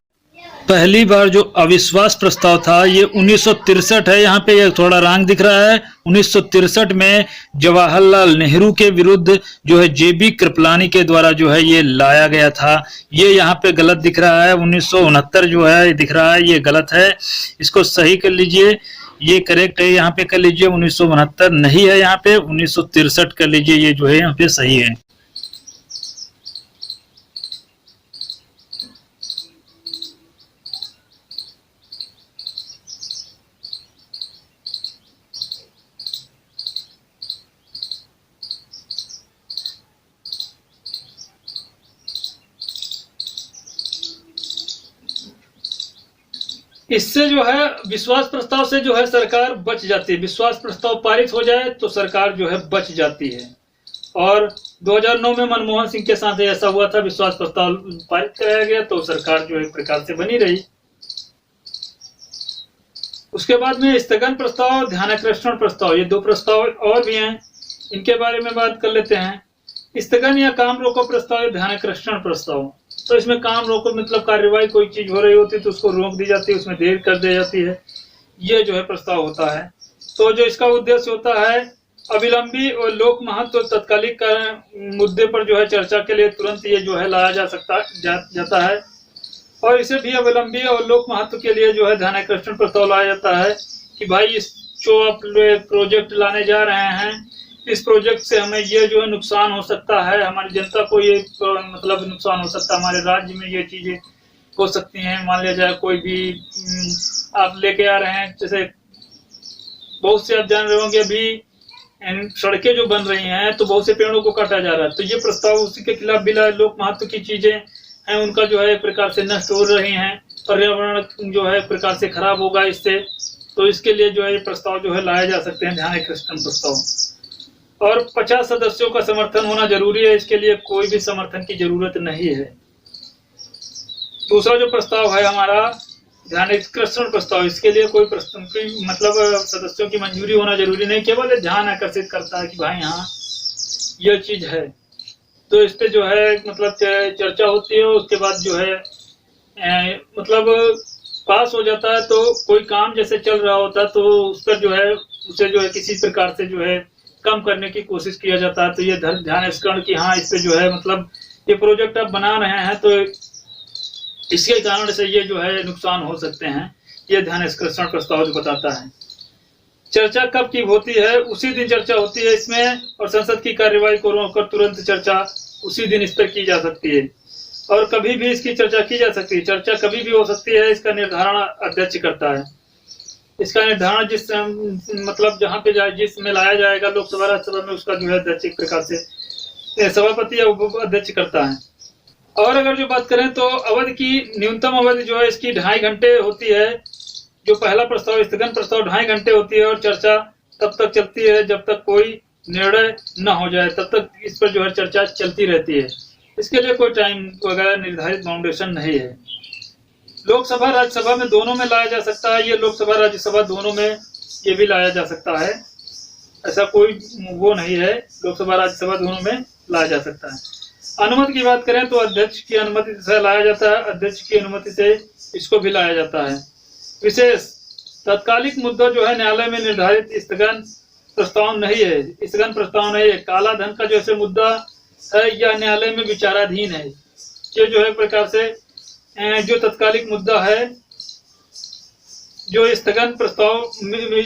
पहली बार जो अविश्वास प्रस्ताव था ये 1963 है। यहाँ पे ये थोड़ा रंग दिख रहा है। 1963 में जवाहरलाल नेहरू के विरुद्ध जो है जेबी कृपलानी के द्वारा जो है ये लाया गया था। ये यहाँ पे गलत दिख रहा है। 1969 जो है दिख रहा है, ये गलत है, इसको सही कर लीजिए। ये करेक्ट है, यहाँ पे कर लीजिए। 1969 नहीं है, यहाँ पे 1963 कर लीजिए, ये जो है यहाँ पे सही है। इससे जो है विश्वास प्रस्ताव से जो है सरकार बच जाती है। विश्वास प्रस्ताव पारित हो जाए तो सरकार जो है बच जाती है। और 2009 में मनमोहन सिंह के साथ ऐसा हुआ था, विश्वास प्रस्ताव पारित कराया गया तो सरकार जो एक प्रकार से बनी रही। उसके बाद में स्थगन प्रस्ताव, ध्यानाकर्षण प्रस्ताव, ये 2 प्रस्ताव और भी हैं, इनके बारे में बात कर लेते हैं। स्थगन या काम रोको प्रस्ताव, ध्यानाकर्षण प्रस्ताव। तो इसमें काम रोको मतलब कार्यवाही कोई चीज हो रही होती है तो उसको रोक दी जाती है, उसमें देर कर दी जाती है, ये जो है प्रस्ताव होता है। तो जो इसका उद्देश्य होता है अविलंबी और लोक महत्व और तत्कालिक मुद्दे पर जो है चर्चा के लिए तुरंत ये जो है लाया जाता है और इसे भी अविलंबी और लोक महत्व के लिए जो है ध्यानाकर्षण प्रस्ताव लाया जाता है कि भाई इस जो आप प्रोजेक्ट लाने जा रहे हैं, इस प्रोजेक्ट से हमें ये जो है नुकसान हो सकता है, हमारी जनता को ये मतलब नुकसान हो सकता है, हमारे राज्य में ये चीजें हो सकती हैं। मान लिया जाए कोई भी आप लेके आ रहे हैं, जैसे बहुत से आप जान रहे होंगे अभी सड़कें जो बन रही हैं तो बहुत से पेड़ों को काटा जा रहा है, तो ये प्रस्ताव उसी के खिलाफ भी लोक महत्व की चीजें हैं, उनका जो है एक प्रकार से नष्ट हो रही हैं, पर्यावरण जो है एक प्रकार से खराब होगा इससे, तो इसके लिए जो है ये प्रस्ताव जो है लाए जा सकते हैं ध्यानाकर्षण प्रस्ताव। और 50 सदस्यों का समर्थन होना जरूरी है, इसके लिए कोई भी समर्थन की जरूरत नहीं है। दूसरा जो प्रस्ताव है हमारा ध्यानाकर्षण प्रस्ताव, इसके लिए कोई मतलब सदस्यों की मंजूरी होना जरूरी नहीं, केवल ध्यान आकर्षित करता है कि भाई हाँ यह चीज है, तो इस पे जो है मतलब चर्चा होती है, उसके बाद जो है मतलब पास हो जाता है। तो कोई काम जैसे चल रहा होता है तो उस पर जो है उसे जो है किसी प्रकार से जो है कम करने की कोशिश किया जाता है, तो ये ध्यानाकर्षण की हाँ इस पे जो है मतलब ये प्रोजेक्ट आप बना रहे हैं तो इसके कारण से ये जो है नुकसान हो सकते हैं, ये ध्यानाकर्षण प्रस्ताव जो बताता है। चर्चा कब की होती है? उसी दिन चर्चा होती है इसमें, और संसद की कार्यवाही को रोककर तुरंत चर्चा उसी दिन इस पर की जा सकती है और कभी भी इसकी चर्चा की जा सकती है। चर्चा कभी भी हो सकती है, इसका निर्धारण अध्यक्ष करता है। इसका निर्धारण जिस मतलब जहाँ पे जिसमें लाया जाएगा लोकसभा राज्यसभा में, उसका जो है अध्यक्ष एक प्रकार से सभापति या उप अध्यक्ष करता है। और अगर जो बात करें तो अवधि की न्यूनतम अवधि जो है इसकी 2.5 घंटे होती है। जो पहला प्रस्ताव स्थगन प्रस्ताव 2.5 घंटे होती है और चर्चा तब तक चलती है जब तक कोई निर्णय न हो जाए, तब तक इस पर जो है चर्चा चलती रहती है। इसके लिए कोई टाइम वगैरह निर्धारित बाउंडेशन नहीं है। लोकसभा राज्यसभा में दोनों में लाया जा सकता है, ये लोकसभा राज्यसभा दोनों में ये भी लाया जा सकता है, ऐसा कोई वो नहीं है, लोकसभा राज्यसभा दोनों में लाया जा सकता है। अनुमति की बात करें तो अध्यक्ष की अनुमति से लाया जाता है, अध्यक्ष की अनुमति से इसको भी लाया जाता है। विशेष तत्कालिक मुद्दा जो है न्यायालय में निर्धारित स्थगन प्रस्ताव नहीं है, स्थगन प्रस्ताव नहीं है। काला धन का जैसे मुद्दा है यह न्यायालय में विचाराधीन है। ये जो है प्रकार से जो तत्कालिक मुद्दा है जो स्थगन प्रस्ताव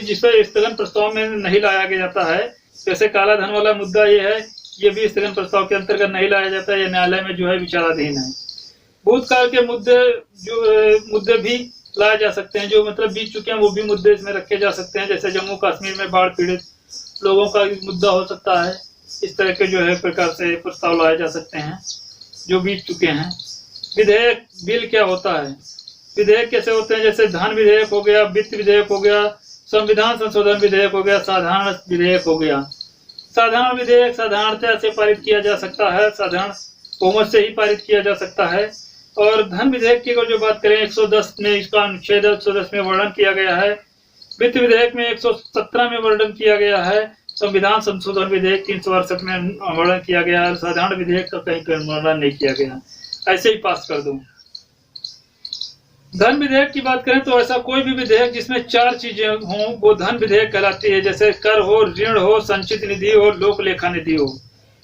जिसपे स्थगन प्रस्ताव में नहीं लाया गया जाता है, जैसे काला धन वाला मुद्दा ये है, ये भी स्थगन प्रस्ताव के अंतर्गत नहीं लाया जाता है, ये न्यायालय में जो है विचाराधीन है। भूतकाल के मुद्दे भी लाए जा सकते हैं, जो मतलब बीत चुके हैं वो भी मुद्दे इसमें रखे जा सकते हैं, जैसे जम्मू कश्मीर में बाढ़ पीड़ित लोगों का मुद्दा हो सकता है। इस तरह के जो है प्रकार से प्रस्ताव लाए जा सकते हैं जो बीत चुके हैं। विधेयक बिल क्या होता है? विधेयक कैसे होते हैं? जैसे धन विधेयक हो गया, वित्त विधेयक हो गया, संविधान संशोधन विधेयक हो गया, साधारण विधेयक हो गया। साधारण विधेयक साधारणतः से पारित किया जा सकता है, साधारण बहुमत से ही पारित किया जा सकता है। और धन विधेयक की अगर जो बात करें 110 में इसका अनुच्छेद 110 में वर्णन किया गया है। वित्त विधेयक में 117 में वर्णन किया गया है। संविधान संशोधन विधेयक 368 में वर्णन किया गया है। साधारण विधेयक का कहीं वर्णन नहीं किया गया, ऐसे ही पास कर दूं। धन विधेयक की बात करें तो ऐसा कोई भी विधेयक जिसमें 4 चीजें हों वो धन विधेयक कहलाती है, जैसे कर हो, ऋण हो, संचित निधि हो, लोक लेखा निधि हो।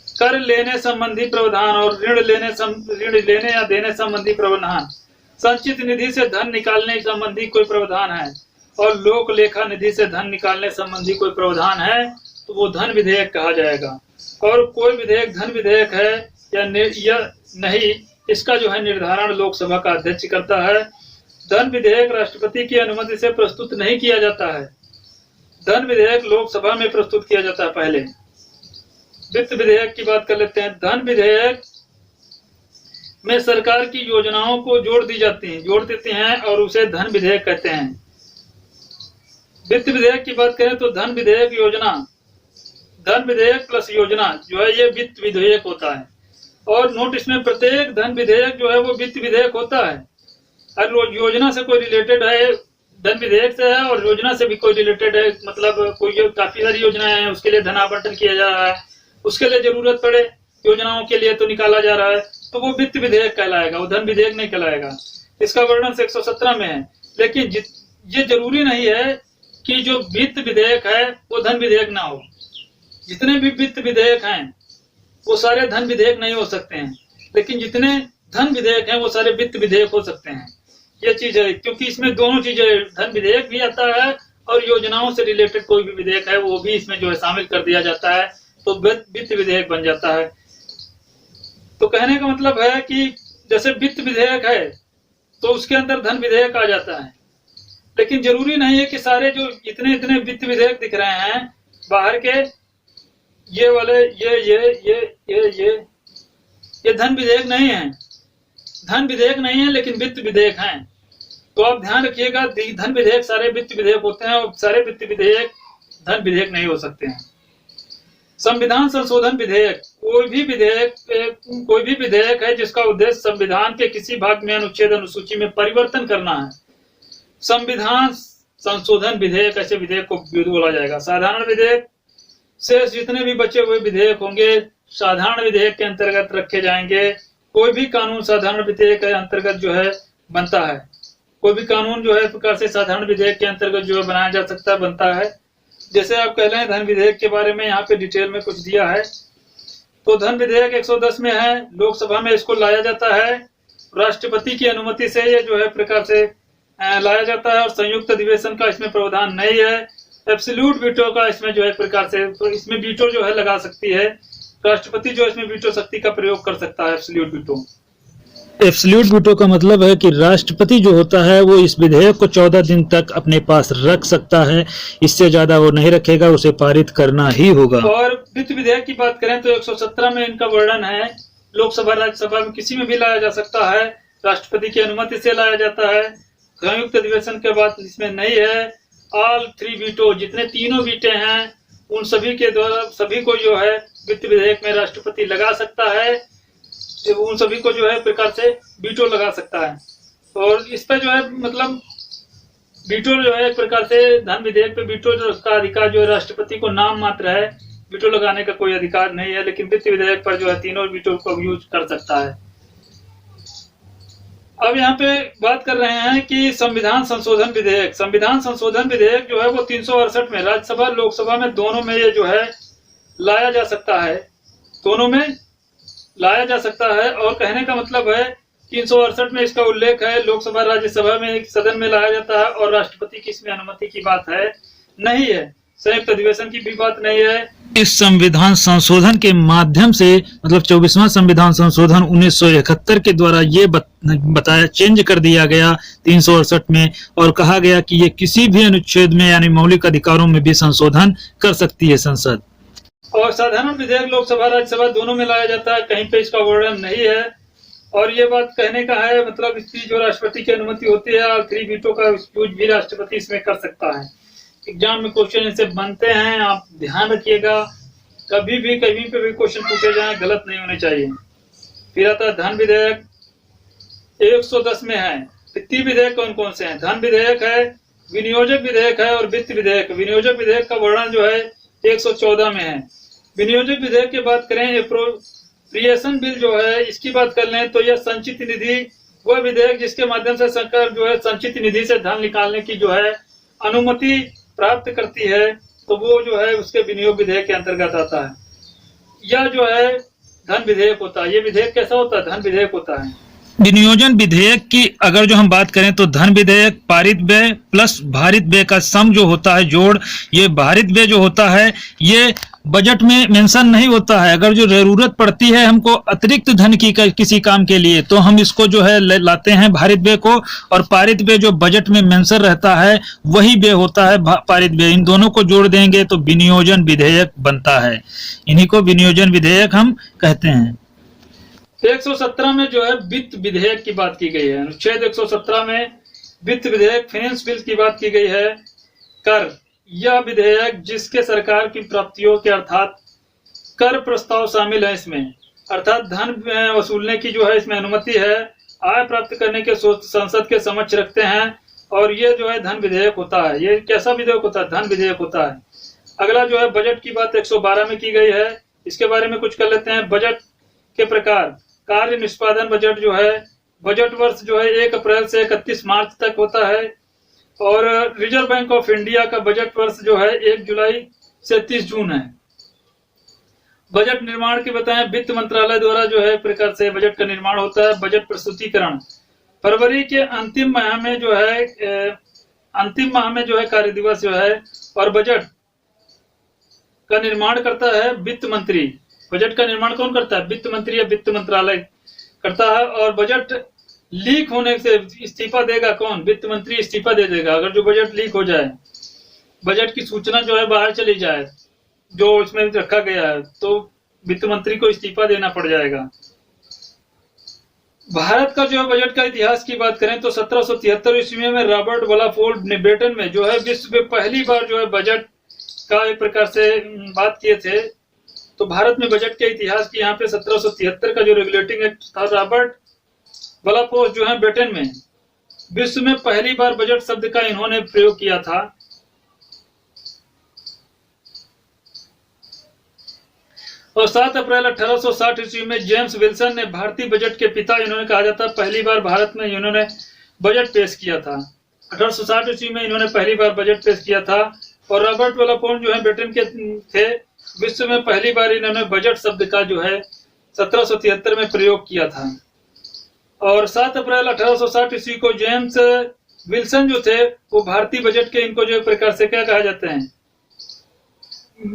कर लेने संबंधी प्रावधान और ऋण लेने या देने संबंधी प्रावधान, संचित निधि से धन निकालने संबंधी कोई प्रावधान है और लोक लेखा निधि से धन निकालने संबंधी कोई प्रावधान है तो वो धन विधेयक कहा जाएगा। और कोई विधेयक धन विधेयक है या नहीं, इसका जो है निर्धारण लोकसभा का अध्यक्ष करता है। धन विधेयक राष्ट्रपति की अनुमति से प्रस्तुत नहीं किया जाता है। धन विधेयक लोकसभा में प्रस्तुत किया जाता है पहले। वित्त विधेयक की बात कर लेते हैं। धन विधेयक में सरकार की योजनाओं को जोड़ देते हैं और उसे धन विधेयक कहते हैं। वित्त विधेयक की बात करें तो धन विधेयक प्लस योजना जो है ये वित्त विधेयक होता है। और नोट इसमें प्रत्येक धन विधेयक जो है वो वित्त विधेयक होता है। और योजना से कोई रिलेटेड है, धन विधेयक से है और योजना से भी कोई रिलेटेड है, मतलब कोई काफी सारी योजनाएं हैं उसके लिए धन आवंटन किया जा रहा है, उसके लिए जरूरत पड़े योजनाओं के लिए तो निकाला जा रहा है, तो वो वित्त विधेयक कहलाएगा, वो धन विधेयक नहीं कहलाएगा। इसका वर्णन 117 में है। लेकिन ये जरूरी नहीं है कि जो वित्त विधेयक है वो धन विधेयक ना हो। जितने भी वित्त विधेयक हैं वो सारे धन विधेयक नहीं हो सकते हैं, लेकिन जितने धन विधेयक हैं वो सारे वित्त विधेयक हो सकते हैं। ये चीज है, क्योंकि इसमें दोनों चीजें, धन विधेयक भी आता है और योजनाओं से रिलेटेड कोई भी विधेयक है वो भी इसमें जो है शामिल कर दिया जाता है, तो वित्त विधेयक बन जाता है। तो कहने का मतलब है कि जैसे वित्त विधेयक है तो उसके अंदर धन विधेयक आ जाता है, लेकिन जरूरी नहीं है कि सारे जो इतने इतने वित्त विधेयक दिख रहे हैं बाहर के, ये वाले ये धन विधेयक नहीं है। धन विधेयक नहीं है लेकिन वित्त विधेयक हैं। तो आप ध्यान रखिएगा, धन विधेयक सारे वित्त विधेयक होते हैं और सारे वित्त विधेयक धन विधेयक नहीं हो सकते हैं। संविधान संशोधन विधेयक कोई भी विधेयक है जिसका उद्देश्य संविधान के किसी भाग में अनुच्छेद अनुसूची में परिवर्तन करना है। संविधान संशोधन विधेयक ऐसे विधेयक को बोला जाएगा। साधारण विधेयक से जितने भी बचे हुए विधेयक होंगे साधारण विधेयक के अंतर्गत रखे जाएंगे। कोई भी कानून साधारण विधेयक के अंतर्गत जो है बनता है। कोई भी कानून जो है प्रकार से साधारण विधेयक के अंतर्गत जो है बनाया जा सकता है, बनता है। जैसे आप कह रहे हैं धन विधेयक के बारे में यहाँ पे डिटेल में कुछ दिया है, तो धन विधेयक 110 में है, लोकसभा में इसको लाया जाता है, राष्ट्रपति की अनुमति से ये जो है प्रकार से लाया जाता है और संयुक्त अधिवेशन का इसमें प्रावधान नहीं है। एब्सोल्यूट वीटो का इसमें जो है प्रकार से, तो इसमें वीटो जो है लगा सकती है राष्ट्रपति, जो इसमें वीटो शक्ति का प्रयोग कर सकता है। एब्सोल्यूट वीटो, एब्सोल्यूट वीटो का मतलब है कि राष्ट्रपति जो होता है वो इस विधेयक को 14 दिन तक अपने पास रख सकता है, इससे ज्यादा वो नहीं रखेगा, उसे पारित करना ही होगा। और वित्त विधेयक की बात करें तो 117 में इनका वर्णन है। लोकसभा राज्यसभा में किसी में भी लाया जा सकता है, राष्ट्रपति की अनुमति से लाया जाता है, संयुक्त अधिवेशन के बाद इसमें नहीं है। ऑल 3 वीटो, जितने तीनों वीटे हैं उन सभी के द्वारा सभी को जो है वित्त विधेयक में राष्ट्रपति लगा सकता है, उन सभी को जो है प्रकार से वीटो लगा सकता है। और इस पे जो है मतलब वीटो जो है एक प्रकार से धन विधेयक पे वीटो जो उसका अधिकार जो है राष्ट्रपति को नाम मात्र है, वीटो लगाने का कोई अधिकार नहीं है, लेकिन वित्त विधेयक पर जो है तीनों वीटो को यूज कर सकता है। अब यहाँ पे बात कर रहे हैं कि संविधान संशोधन विधेयक। संविधान संशोधन विधेयक जो है वो 368 में राज्यसभा लोकसभा में दोनों में ये जो है लाया जा सकता है, दोनों में लाया जा सकता है। और कहने का मतलब है 368 में इसका उल्लेख है, लोकसभा राज्यसभा में एक सदन में लाया जाता है और राष्ट्रपति की इसमें अनुमति की बात है नहीं है, संयुक्त अधिवेशन की भी बात नहीं है। इस संविधान संशोधन के माध्यम से मतलब 24वां संविधान संशोधन 1971 के द्वारा ये बताया, चेंज कर दिया गया 368 में, और कहा गया कि ये किसी भी अनुच्छेद में यानी मौलिक अधिकारों में भी संशोधन कर सकती है संसद। और साधारण विधेयक लोकसभा राज्यसभा दोनों में लाया जाता है, कहीं पे इसका वर्णन नहीं है। और ये बात कहने का है मतलब इसकी जो राष्ट्रपति की अनुमति होती है और 3 वीटो का यूज भी राष्ट्रपति इसमें कर सकता है। एग्जाम में क्वेश्चन ऐसे बनते हैं, आप ध्यान रखिएगा, कभी भी कहीं पे भी क्वेश्चन पूछे जाए गलत नहीं होने चाहिए। फिर आता है धन विधेयक 110 में है। वित्तीय विधेयक कौन कौन से हैं? धन विधेयक है, विनियोजक विधेयक है और वित्त विधेयक। विनियोजक विधेयक का वर्णन जो है 114 में है। विनियोजक विधेयक की बात करें, एप्रोप्रिएशन बिल जो है इसकी बात कर लें तो यह संचित निधि, वह विधेयक जिसके माध्यम से सरकार जो है संचित निधि से धन निकालने की जो है अनुमति प्राप्त करती है, तो वो जो है उसके विनियोग विधेयक के अंतर्गत आता है। यह जो है धन विधेयक होता है। ये विधेयक कैसा होता है? धन विधेयक होता है। विनियोजन विधेयक की अगर जो हम बात करें तो धन विधेयक पारित व्यय प्लस भारित व्यय का सम जो होता है जोड़, ये भारित व्यय जो होता है ये बजट में मेंशन नहीं होता है। अगर जो जरूरत पड़ती है हमको अतिरिक्त धन की किसी काम के लिए तो हम इसको जो है लाते हैं भारित व्यय को, और पारित व्यय जो बजट में मेंशन रहता है वही व्यय होता है पारित व्यय। इन दोनों को जोड़ देंगे तो विनियोजन विधेयक बनता है। इन्हीं को विनियोजन विधेयक हम कहते हैं। 117 में जो है वित्त विधेयक की बात की गई है। अनुच्छेद 117 में वित्त विधेयक फाइनेंस बिल की बात की गई है। कर, यह विधेयक जिसके सरकार की प्राप्तियों के अर्थात कर प्रस्ताव शामिल है इसमें, अर्थात धन वसूलने की जो है इसमें अनुमति है, आय प्राप्त करने के संसद के समक्ष रखते हैं, और ये जो है धन विधेयक होता है। ये कैसा विधेयक होता है? धन विधेयक होता है। अगला जो है बजट की बात 112 में की गई है, इसके बारे में कुछ कर लेते हैं। बजट के प्रकार, कार्य निष्पादन बजट जो है, बजट वर्ष जो है 1 अप्रैल से 31 मार्च तक होता है, और रिजर्व बैंक ऑफ इंडिया का बजट वर्ष जो है 1 जुलाई से 30 जून है। बजट निर्माण की बताएं, वित्त मंत्रालय द्वारा जो है प्रकार से बजट का निर्माण होता है। बजट प्रस्तुतिकरण फरवरी के अंतिम माह में जो है कार्य दिवस जो है, और बजट का निर्माण करता है वित्त मंत्री। बजट का निर्माण कौन करता है? वित्त मंत्री या वित्त मंत्रालय करता है। और बजट लीक होने से इस्तीफा देगा कौन? वित्त मंत्री इस्तीफा दे देगा। अगर जो बजट लीक हो जाए, बजट की सूचना जो है बाहर चली जाए जो इसमें रखा गया है, तो वित्त मंत्री को इस्तीफा देना पड़ जाएगा। भारत का जो है बजट का इतिहास की बात करें तो 1773 ईस्वी में रॉबर्ट बलाफोर्ड ने ब्रिटेन में जो है विश्व में पहली बार जो है बजट का एक प्रकार से बात किए थे। तो भारत में बजट के इतिहास की यहाँ पे 1773 का जो रेगुलेटिंग एक्ट था, रॉबर्ट बलाफोर्ड जो है ब्रिटेन में विश्व में पहली बार बजट शब्द का इन्होंने प्रयोग किया था। और 7 अप्रैल 1860 ईस्वी में जेम्स विल्सन ने भारतीय बजट के पिता इन्होंने कहा जाता है, पहली बार भारत में इन्होंने बजट पेश किया था। 1860 ईस्वी में इन्होंने पहली बार बजट पेश किया था। और रॉबर्ट बलाफोर्ड जो है ब्रिटेन के थे, विश्व में पहली बार इन्होंने बजट शब्द का जो है 1773 में प्रयोग किया था। और 7 अप्रैल 1860 ईस्वी को जेम्स विल्सन जो थे वो भारतीय बजट के, इनको जो प्रकार से क्या कहा जाते हैं,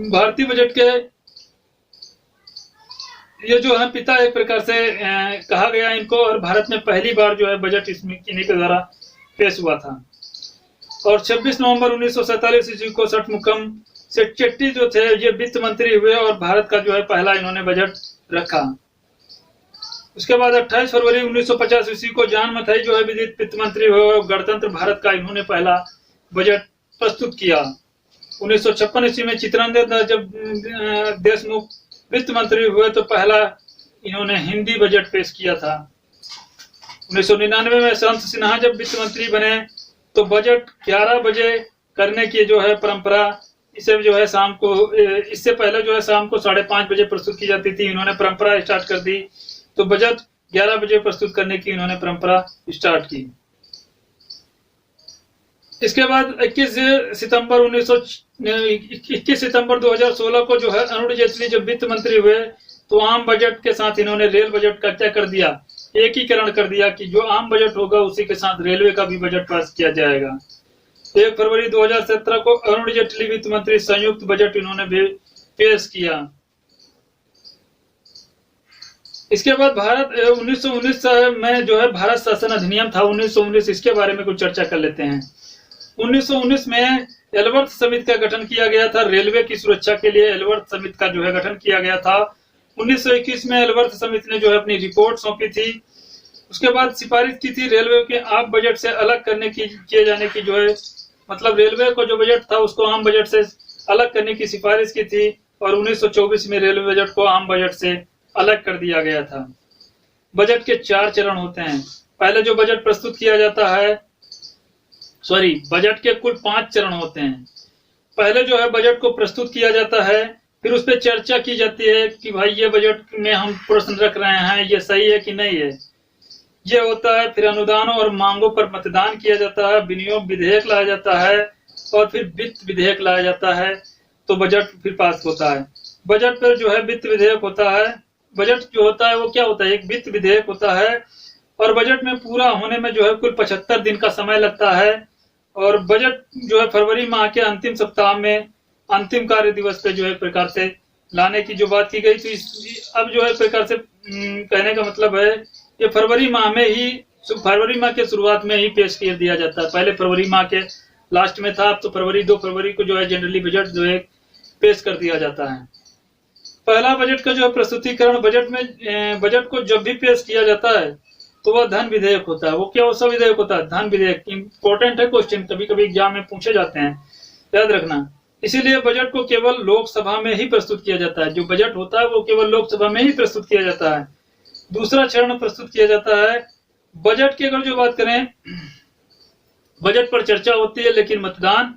भारतीय बजट के ये जो है पिता एक प्रकार से कहा गया इनको। और भारत में पहली बार जो है बजट इन्हीं के द्वारा पेश हुआ था। और 26 नवंबर 1947 ईस्वी को सटमुखम सेट्टी जो थे ये वित्त मंत्री हुए और भारत का जो है पहला इन्होंने बजट रखा। उसके बाद 28 फरवरी 1950 ईस्वी को जॉन मथाई जो है वित्त मंत्री हुए और गणतंत्र भारत का इन्होंने पहला बजट प्रस्तुत किया। 1956 ईस्वी में चित्तरंजन जब देशमुख वित्त मंत्री हुए तो पहला इन्होंने हिंदी बजट पेश किया था। 1999 में संत सिन्हा जब वित्त मंत्री बने तो बजट 11 बजे करने की जो है परंपरा, इसे जो है शाम को, इससे पहले जो है शाम को 5:30 बजे प्रस्तुत की जाती थी, इन्होंने परंपरा स्टार्ट कर दी। तो बजट 11 बजे प्रस्तुत करने की इन्होंने परंपरा स्टार्ट की। इसके बाद 21 सितंबर 2016 को जो है अरुण जेटली जब वित्त मंत्री हुए तो आम बजट के साथ इन्होंने रेल बजट का क्या कर दिया, एकीकरण कर दिया कि जो आम बजट होगा उसी के साथ रेलवे का भी बजट पास किया जाएगा। 1 फरवरी 2017 को अरुण जेटली वित्त मंत्री संयुक्त बजट इन्होंने भी पेश किया। इसके बाद भारत 1919 में जो है भारत शासन अधिनियम था 1919, इसके बारे में कुछ चर्चा कर लेते हैं। 1919 में एलवर्थ समिति का गठन किया गया था। रेलवे की सुरक्षा के लिए एलवर्थ समिति का जो है गठन किया गया था। 1921 में एलवर्थ समिति ने जो है अपनी रिपोर्ट सौंपी थी। उसके बाद सिफारिश की थी रेलवे के आम बजट से अलग करने की, किए जाने की जो है, मतलब रेलवे को जो बजट था उसको आम बजट से अलग करने की सिफारिश की थी। और 1924 में रेलवे बजट को आम बजट से अलग कर दिया गया था। बजट के 4 चरण होते हैं। पहले जो बजट प्रस्तुत किया जाता है, बजट के कुल 5 चरण होते हैं। पहले जो है बजट को प्रस्तुत किया जाता है, फिर उस पर चर्चा की जाती है कि भाई ये बजट में हम प्रश्न रख रहे हैं, ये सही है कि नहीं है, ये होता है। फिर अनुदानों और मांगों पर मतदान किया जाता है, विनियोग विधेयक लाया जाता है और फिर वित्त विधेयक लाया जाता है, तो बजट फिर पास होता है। बजट पर जो है वित्त विधेयक होता है। बजट जो होता है वो क्या होता है, एक वित्त विधेयक होता है। और बजट में पूरा होने में जो है कुल 75 दिन का समय लगता है। और बजट जो है फरवरी माह के अंतिम सप्ताह में अंतिम कार्य दिवस पे जो है प्रकार से लाने की जो बात की गई थी, अब जो है प्रकार से कहने का मतलब है ये फरवरी माह के शुरुआत में ही पेश कर दिया जाता है। पहले फरवरी माह के लास्ट में था, अब तो 2 फरवरी को जो है जनरली बजट जो है पेश कर दिया जाता है। पहला बजट का जो है प्रस्तुतिकरण, बजट को जब भी पेश किया जाता है तो वह धन विधेयक होता है। वो क्या सा विधेयक होता है? धन विधेयक। इंपॉर्टेंट है क्वेश्चन, कभी कभी एग्जाम में पूछे जाते हैं, याद रखना। इसीलिए बजट को केवल लोकसभा में ही प्रस्तुत किया जाता है। जो बजट होता है वो केवल लोकसभा में ही प्रस्तुत किया जाता है। दूसरा चरण प्रस्तुत किया जाता है बजट की। अगर जो बात करें, बजट पर चर्चा होती है लेकिन मतदान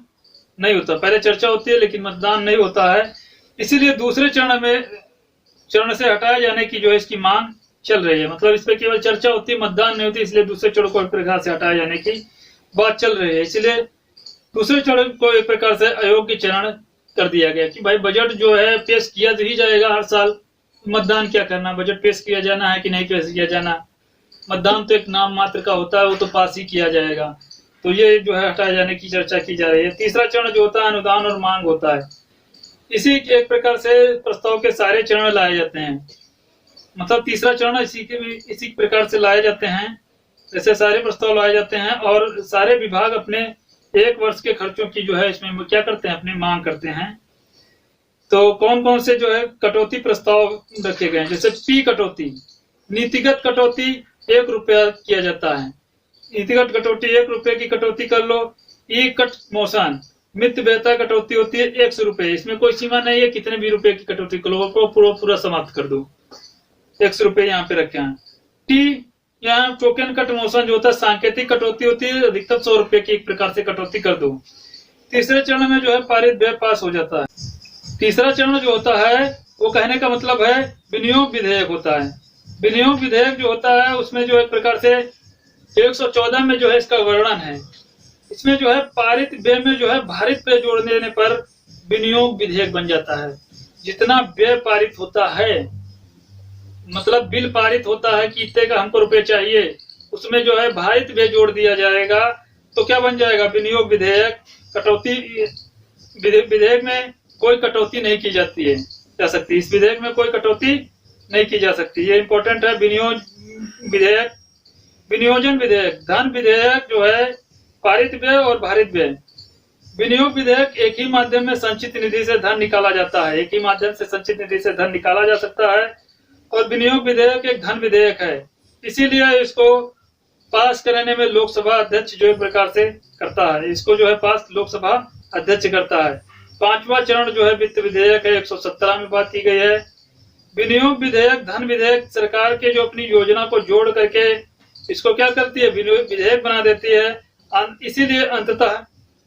नहीं होता। पहले चर्चा होती है लेकिन मतदान नहीं होता है। इसीलिए दूसरे चरण से हटाए जाने की जो है इसकी मांग चल रही है। मतलब इस पे केवल चर्चा होती है, मतदान नहीं होती, इसलिए दूसरे चरण को प्रकार से हटाए जाने की बात चल रही है। इसलिए दूसरे चरण को एक प्रकार से अयोग्य चरण कर दिया गया कि भाई बजट जो है पेश किया तो ही जाएगा हर साल, मतदान क्या करना, बजट पेश किया जाना है कि नहीं पेश किया जाना, मतदान तो एक नाम मात्र का होता है, वो तो पास ही किया जाएगा। तो ये जो है हटाए जाने की चर्चा की जा रही है। तीसरा चरण जो होता है अनुदान और मांग होता है। इसी एक प्रकार से प्रस्ताव के सारे चरण लाए जाते हैं, मतलब तीसरा चरण इसी प्रकार से लाए जाते हैं, जैसे सारे प्रस्ताव लाए जाते हैं और सारे विभाग अपने एक वर्ष के खर्चों की जो है इसमें क्या करते हैं, अपनी मांग करते हैं। तो कौन कौन से जो है कटौती प्रस्ताव रखे गए हैं, जैसे पी कटौती, नीतिगत कटौती 1 रुपया किया जाता है, नीतिगत कटौती 1 रुपये की कटौती कर लो। ई कट मोशन, मित व्ययता कटौती होती है 100 रुपये, इसमें कोई सीमा नहीं है, कितने भी रुपए की कटौती करो, पूरा समाप्त कर दो, 100 रुपये यहाँ पे रखे हैं। टी यहाँ टोकन कट मोशन जो होता है सांकेतिक कटौती होती है, अधिकतम 100 रुपये की एक प्रकार से कटौती कर दो। तीसरे चरण में जो है पारित व्यय पास हो जाता है। तीसरा चरण जो होता है वो कहने का मतलब है विनियोग विधेयक होता है। विनियोग विधेयक जो होता है उसमें जो एक प्रकार से 114 में जो है इसका वर्णन है। इसमें जो है पारित व्यय में जो है भारित व्यय जोड़ देने पर विनियोग विधेयक बन जाता है। जितना व्यय पारित होता है, मतलब बिल पारित होता है कि इतने का हमको रुपए चाहिए, उसमें जो है भारित व्यय जोड़ दिया जाएगा तो क्या बन जाएगा, विनियोग विधेयक। कटौती विधेयक में कोई कटौती नहीं की जाती है जा सकती, इस विधेयक में कोई कटौती नहीं की जा सकती, ये इंपॉर्टेंट है। विनियोग विधेयक, विनियोजन विधेयक, धन विधेयक जो है पारित व्यय और भारित व्यय। विनियोग विधेयक एक ही माध्यम में संचित निधि से धन निकाला जाता है, एक ही माध्यम से संचित निधि से धन निकाला जा सकता है, और विनियोग विधेयक एक धन विधेयक है, इसीलिए इसको पास कराने में लोकसभा अध्यक्ष जो एक प्रकार से करता है, इसको जो है पास लोकसभा अध्यक्ष करता है। पांचवा चरण जो है वित्त विधेयक है, 117 में बात की गई है। विनियोग विधेयक, धन विधेयक सरकार के जो अपनी योजना को जोड़ करके इसको क्या करती है, विनियोग विधेयक बना देती है, इसीलिए अंततः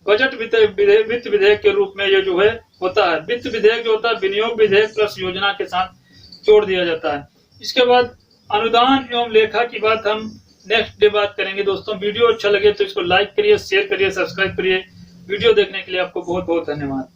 बजट वित्त विधेयक के रूप में ये जो है होता है। वित्त विधेयक जो होता है विनियोग विधेयक प्लस योजना के साथ जोड़ दिया जाता है। इसके बाद अनुदान एवं लेखा की बात हम नेक्स्ट डे बात करेंगे। दोस्तों वीडियो अच्छा लगे तो इसको लाइक करिए, शेयर करिए, सब्सक्राइब करिए। वीडियो देखने के लिए आपको बहुत बहुत धन्यवाद।